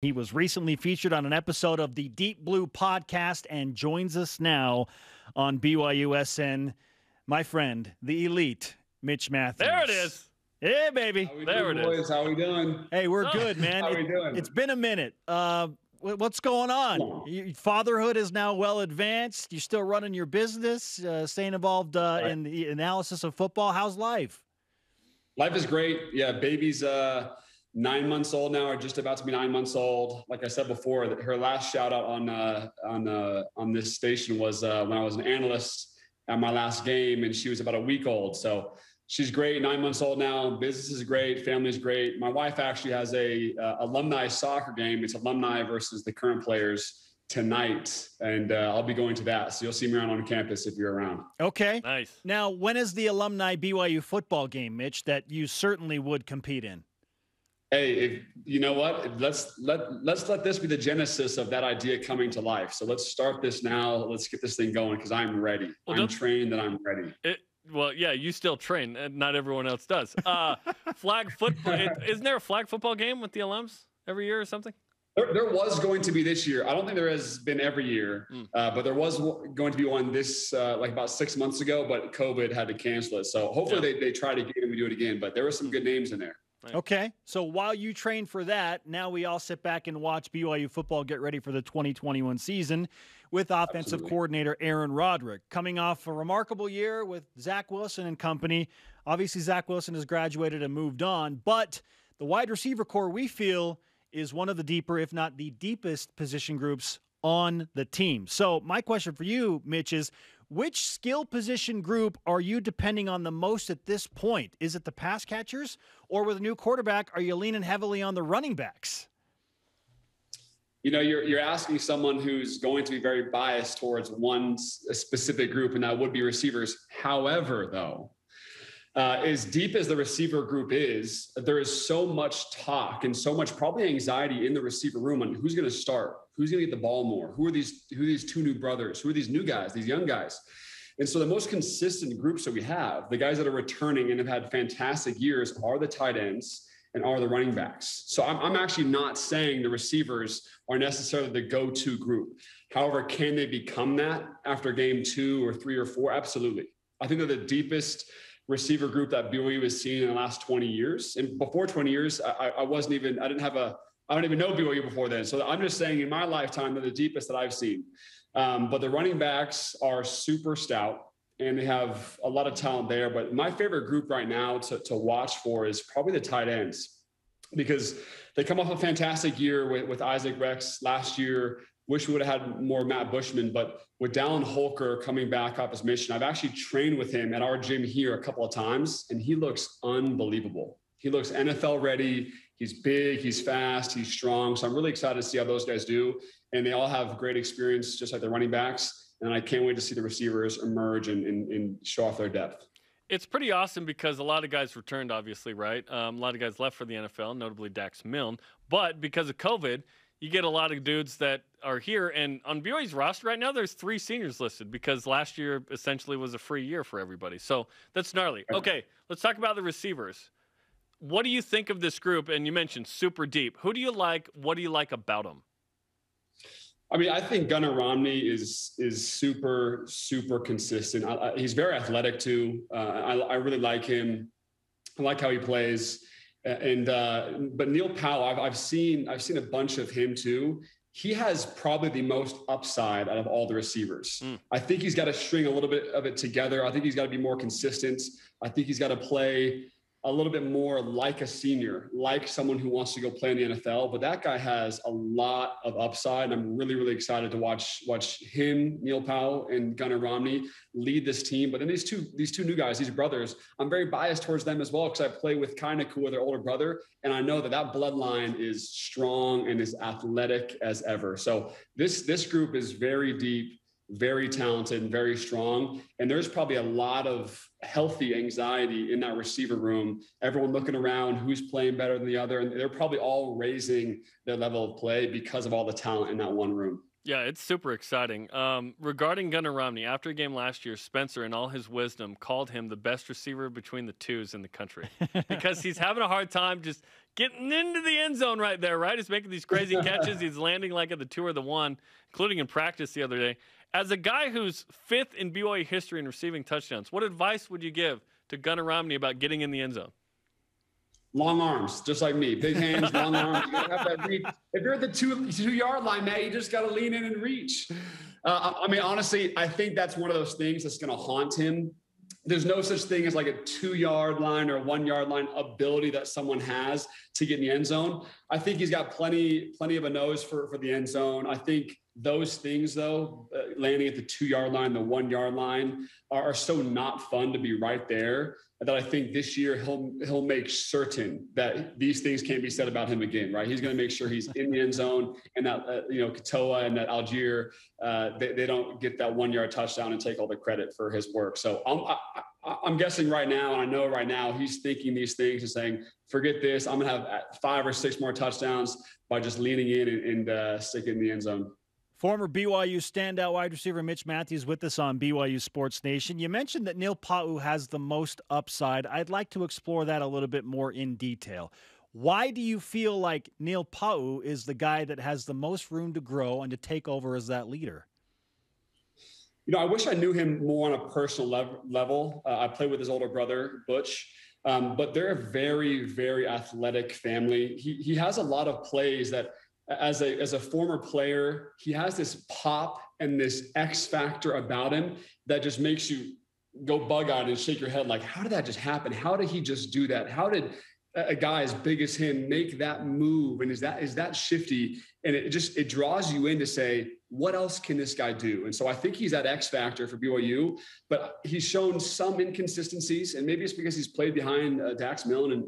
He was recently featured on an episode of the Deep Blue podcast and joins us now on BYUSN. My friend, the elite, Mitch Mathews. There it is. Hey, baby. How we There doing, it is. boys? How we doing? Hey, we're good, man. How we doing? It's been a minute. What's going on? Fatherhood is now well advanced. You're still running your business, staying involved in the analysis of football. How's life? Life is great. Yeah, baby's 9 months old now, or just about to be 9 months old. Like I said before, her last shout out on this station was when I was an analyst at my last game, and she was about a week old. So she's great. 9 months old now. Business is great. Family is great. My wife actually has a alumni soccer game. It's alumni versus the current players tonight, and I'll be going to that. So you'll see me around on campus if you're around. Okay. Nice. Now, when is the alumni BYU football game, Mitch, that you certainly would compete in? Hey, you know what? Let's let this be the genesis of that idea coming to life. So let's start this now. Let's get this thing going because I'm ready. Well, I'm trained and I'm ready. Well, yeah, you still train, and not everyone else does. Flag football. Isn't there a flag football game with the alums every year or something? There was going to be this year. I don't think there has been every year, but there was going to be one this like about 6 months ago, but COVID had to cancel it. So hopefully they try to get it and we do it again. But there were some good names in there. Okay, so while you train for that, now we all sit back and watch BYU football get ready for the 2021 season with offensive coordinator Aaron Roderick. Coming off a remarkable year with Zach Wilson and company. Obviously, Zach Wilson has graduated and moved on, but the wide receiver core, we feel, is one of the deeper, if not the deepest, position groups on the team. So my question for you, Mitch, is which skill position group are you depending on the most at this point? Is it the pass catchers, or with a new quarterback, are you leaning heavily on the running backs? You know, you're asking someone who's going to be very biased towards one specific group, and that would be receivers. However, though, as deep as the receiver group is, there is so much talk and so much probably anxiety in the receiver room on who's going to start, who's going to get the ball more, who are these two new brothers, who are these new guys, these young guys. And so the most consistent groups that we have, the guys that are returning and have had fantastic years, are the tight ends and are the running backs. So I'm actually not saying the receivers are necessarily the go-to group. However, can they become that after game 2 or 3 or 4? Absolutely. I think they're the deepest receiver group that BYU has seen in the last 20 years. And before 20 years, I don't even know BYU before then. So I'm just saying in my lifetime, they're the deepest that I've seen. But the running backs are super stout and they have a lot of talent there. But my favorite group right now to watch for is probably the tight ends, because they come off a fantastic year with Isaac Rex last year. Wish we would have had more Matt Bushman, but with Dallin Holker coming back off his mission, I've actually trained with him at our gym here a couple of times, and he looks unbelievable. He looks NFL ready. He's big, he's fast, he's strong. So I'm really excited to see how those guys do. And they all have great experience, just like the running backs. And I can't wait to see the receivers emerge and show off their depth. It's pretty awesome because a lot of guys returned, obviously, right? A lot of guys left for the NFL, notably Dax Milne. But because of COVID, you get a lot of dudes that are here. And on BYU's roster right now, there's 3 seniors listed because last year essentially was a free year for everybody. So that's gnarly. Okay, let's talk about the receivers. What do you think of this group? And you mentioned super deep. Who do you like? What do you like about them? I mean, I think Gunnar Romney is super, super consistent. He's very athletic too. I really like him. I like how he plays. But Neil Powell, I've seen a bunch of him too. He has probably the most upside out of all the receivers. I think he's got to string a little bit of it together. I think he's got to be more consistent. I think he's got to play a little bit more like a senior, like someone who wants to go play in the NFL. But that guy has a lot of upside. And I'm really, really excited to watch him, Neil Powell, and Gunnar Romney lead this team. But then these two new guys, these brothers, I'm very biased towards them as well because I play with Kainaku, their older brother, and I know that bloodline is strong and as athletic as ever. So this group is very deep, very talented, and very strong. And there's probably a lot of healthy anxiety in that receiver room. Everyone looking around who's playing better than the other. And they're probably all raising their level of play because of all the talent in that one room. Yeah, it's super exciting. Regarding Gunnar Romney, after a game last year, Spencer, in all his wisdom, called him the best receiver between the twos in the country because he's having a hard time just getting into the end zone right there, right? He's making these crazy catches. He's landing like at the 2 or the 1, including in practice the other day. As a guy who's 5th in BYU history in receiving touchdowns, what advice would you give to Gunnar Romney about getting in the end zone? Long arms, just like me. Big hands, long arms. You gotta have that reach. If you're at the 2-yard line, man, you just got to lean in and reach. I mean, honestly, I think that's one of those things that's going to haunt him. There's no such thing as like a 2-yard line or 1-yard line ability that someone has to get in the end zone. I think he's got plenty of a nose for the end zone. I think those things, though, landing at the 2-yard line, the 1-yard line, are so not fun to be right there, that I think this year he'll make certain that these things can't be said about him again, right? He's going to make sure he's in the end zone, and that Katoa and that Algier, they don't get that 1-yard touchdown and take all the credit for his work. So I'm guessing right now, and I know right now, he's thinking these things and saying, forget this, I'm going to have 5 or 6 more touchdowns by just leaning in and sticking in the end zone. Former BYU standout wide receiver Mitch Mathews with us on BYU Sports Nation. You mentioned that Neil Pa'u has the most upside. I'd like to explore that a little bit more in detail. Why do you feel like Neil Pa'u is the guy that has the most room to grow and to take over as that leader? I wish I knew him more on a personal level. I played with his older brother, Butch, but they're a very, very athletic family. He has a lot of plays that, as a former player, he has this pop and this X factor about him that just makes you go bug-eyed and shake your head like, how did that just happen? How did he just do that? How did a guy as big as him make that move? And is that shifty? And it draws you in to say, what else can this guy do? And so I think he's that X factor for BYU, but he's shown some inconsistencies, and maybe it's because he's played behind Dax Milne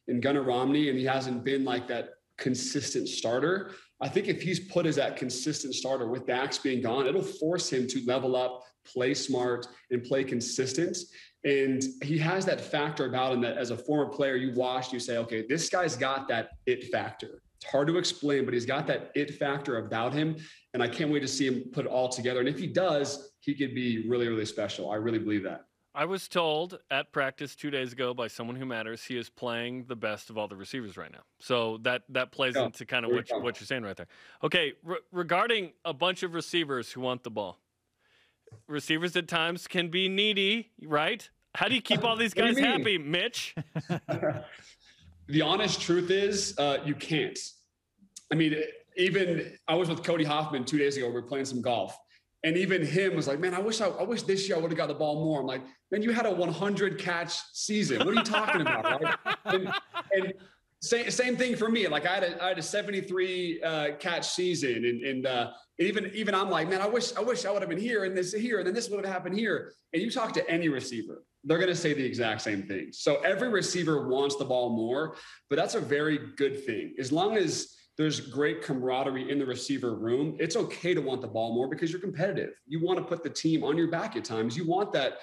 and Gunnar Romney, and he hasn't been like that consistent starter. I think if he's put as that consistent starter with Dax being gone, it'll force him to level up, play smart, and play consistent. And he has that factor about him that as a former player, you watch, you say, okay, this guy's got that it factor. It's hard to explain, but he's got that it factor about him. And I can't wait to see him put it all together. And if he does, he could be really, really special. I really believe that. I was told at practice 2 days ago by someone who matters, he is playing the best of all the receivers right now. So that plays into kind of what you're saying right there. Okay, regarding a bunch of receivers who want the ball. Receivers at times can be needy, right? How do you keep all these guys happy, Mitch? The honest truth is you can't. I mean, even I was with Cody Hoffman 2 days ago. We were playing some golf. And even him was like, man, I wish this year I would have got the ball more. I'm like, man, you had a 100 catch season. What are you talking about? Right? And same thing for me. Like I had a 73 catch season. And even I'm like, man, I wish I would have been here and then this would have happened here. And you talk to any receiver, they're going to say the exact same thing. So every receiver wants the ball more, but that's a very good thing. As long as there's great camaraderie in the receiver room, it's okay to want the ball more because you're competitive. You want to put the team on your back at times. You want that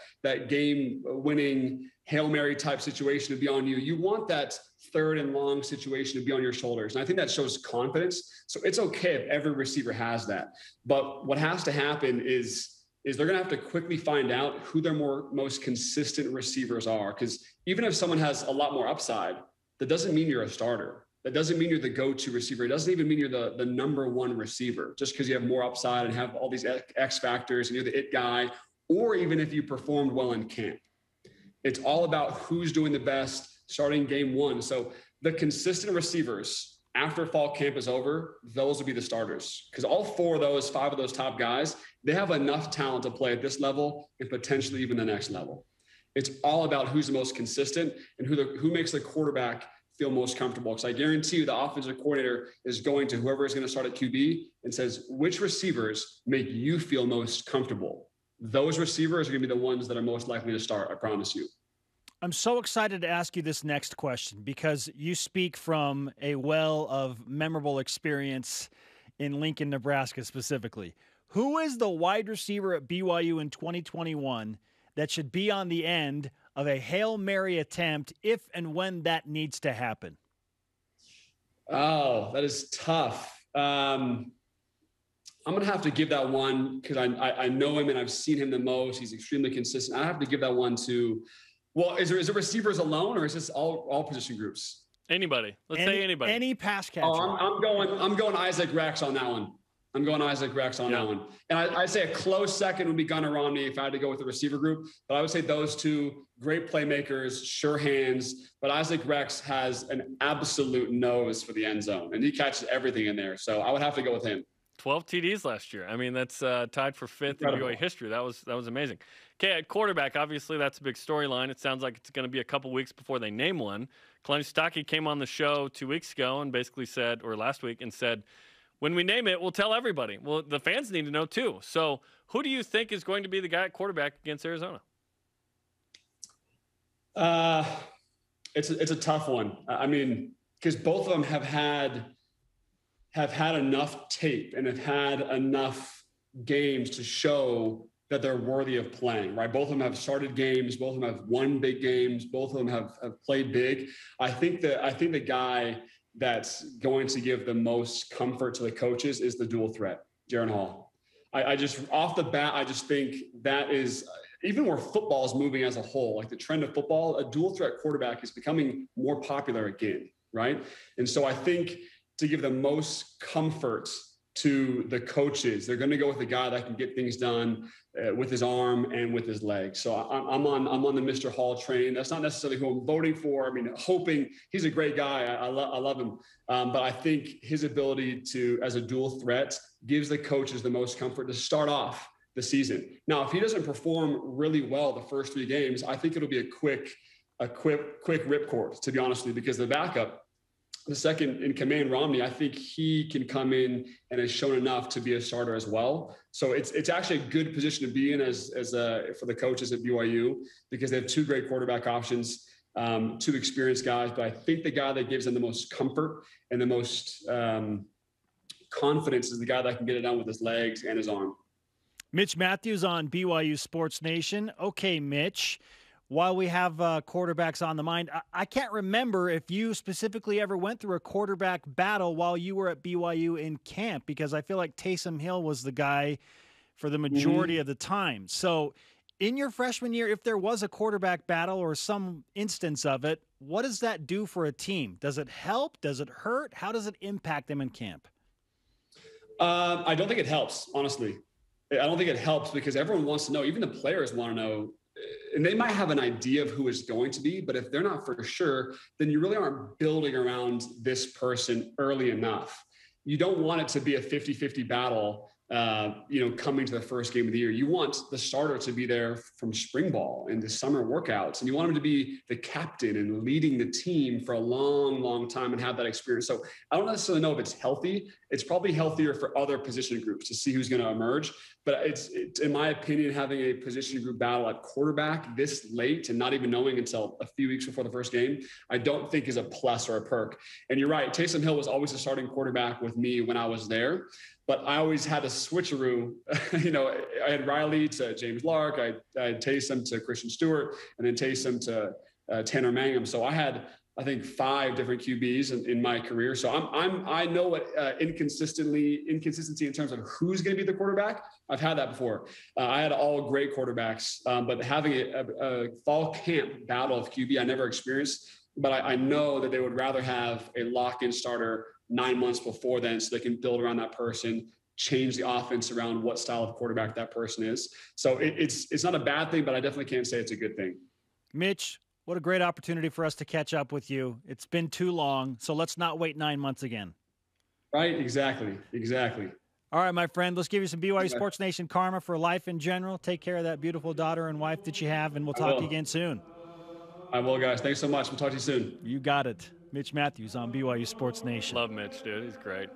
game-winning Hail Mary type situation to be on you. You want that 3rd and long situation to be on your shoulders. And I think that shows confidence. So it's okay if every receiver has that. But what has to happen is they're going to have to quickly find out who their most consistent receivers are. Because even if someone has a lot more upside, that doesn't mean you're a starter. That doesn't mean you're the go-to receiver. It doesn't even mean you're the number one receiver just because you have more upside and have all these X factors and you're the it guy, or even if you performed well in camp. It's all about who's doing the best starting game one. So the consistent receivers after fall camp is over, those will be the starters because all 5 of those top guys, they have enough talent to play at this level and potentially even the next level. It's all about who's the most consistent and who makes the quarterback feel most comfortable. Because I guarantee you the offensive coordinator is going to whoever is going to start at QB and says, which receivers make you feel most comfortable? Those receivers are going to be the ones that are most likely to start, I promise you. I'm so excited to ask you this next question because you speak from a well of memorable experience in Lincoln, Nebraska specifically. Who is the wide receiver at BYU in 2021 that should be on the end of a Hail Mary attempt if and when that needs to happen? Oh, that is tough. I'm going to have to give that one because I know him and I've seen him the most. He's extremely consistent. I have to give that one to, well, is it receivers alone or is this all position groups? Anybody. Let's say anybody. Any pass catcher. Oh, I'm going Isaac Rex on that one. I'm going Isaac Rex on that one. And I'd say a close second would be Gunnar Romney if I had to go with the receiver group. But I would say those two, great playmakers, sure hands. But Isaac Rex has an absolute nose for the end zone, and he catches everything in there. So I would have to go with him. 12 TDs last year. I mean, that's tied for fifth in BYU history. That was amazing. Okay, at quarterback, obviously that's a big storyline. It sounds like it's going to be a couple weeks before they name one. Kalani Sitake came on the show 2 weeks ago and basically said, or last week, and said, when we name it, we'll tell everybody. Well, the fans need to know too. So who do you think is going to be the guy at quarterback against Arizona? It's a tough one. I mean, because both of them have had enough tape and have had enough games to show that they're worthy of playing, right? Both of them have started games. Both of them have won big games. Both of them have played big. I think the guy that's going to give the most comfort to the coaches is the dual threat, Jaren Hall. I just, off the bat, I just think that is, even where football is moving as a whole, like the trend of football, a dual threat quarterback is becoming more popular again, right? And so I think to give the most comfort to the coaches, they're going to go with a guy that can get things done with his arm and with his legs. So I'm on the Mr. Hall train. That's not necessarily who I'm voting for. I mean, hoping he's a great guy. I love him. But I think his ability to, as a dual threat, gives the coaches the most comfort to start off the season. Now, if he doesn't perform really well the first 3 games, I think it'll be a quick ripcord, to be honest with you, because the backup, the second in command, Romney, I think he can come in and has shown enough to be a starter as well. So it's actually a good position to be in as for the coaches at BYU, because they have 2 great quarterback options, 2 experienced guys. But I think the guy that gives them the most comfort and the most confidence is the guy that can get it done with his legs and his arm. Mitch Mathews on BYU Sports Nation. Okay, Mitch. While we have quarterbacks on the mind, I can't remember if you specifically ever went through a quarterback battle while you were at BYU in camp, because I feel like Taysom Hill was the guy for the majority of the time. So in your freshman year, if there was a quarterback battle or some instance of it, what does that do for a team? Does it help? Does it hurt? How does it impact them in camp? I don't think it helps, honestly. I don't think it helps because everyone wants to know, even the players want to know, and they might have an idea of who it's going to be, but if they're not for sure, then you really aren't building around this person early enough. You don't want it to be a 50-50 battle, coming to the first game of the year. You want the starter to be there from spring ball and the summer workouts, and you want him to be the captain and leading the team for a long, long time and have that experience. So I don't necessarily know if it's healthy. It's probably healthier for other position groups to see who's going to emerge. But it's, in my opinion, having a position group battle at quarterback this late and not even knowing until a few weeks before the first game, I don't think is a plus or a perk. And you're right. Taysom Hill was always a starting quarterback with me when I was there. But I always had a switcheroo. I had Riley to James Lark. I had Taysom to Christian Stewart, and then Taysom to Tanner Mangum. So I had, I think, 5 different QBs in my career. So I know what inconsistency in terms of who's going to be the quarterback. I've had that before. I had all great quarterbacks, but having a fall camp battle of QB, I never experienced. But I know that they would rather have a lock-in starter 9 months before then, so they can build around that person, change the offense around what style of quarterback that person is. So it's not a bad thing, but I definitely can't say it's a good thing. Mitch, what a great opportunity for us to catch up with you. It's been too long, so let's not wait 9 months again. Right, exactly. All right, my friend, let's give you some BYU Sports Nation karma for life in general. Take care of that beautiful daughter and wife that you have, and we'll talk to you again soon. I will, guys. Thanks so much. We'll talk to you soon. You got it. Mitch Mathews on BYU Sports Nation. Love Mitch, dude. He's great.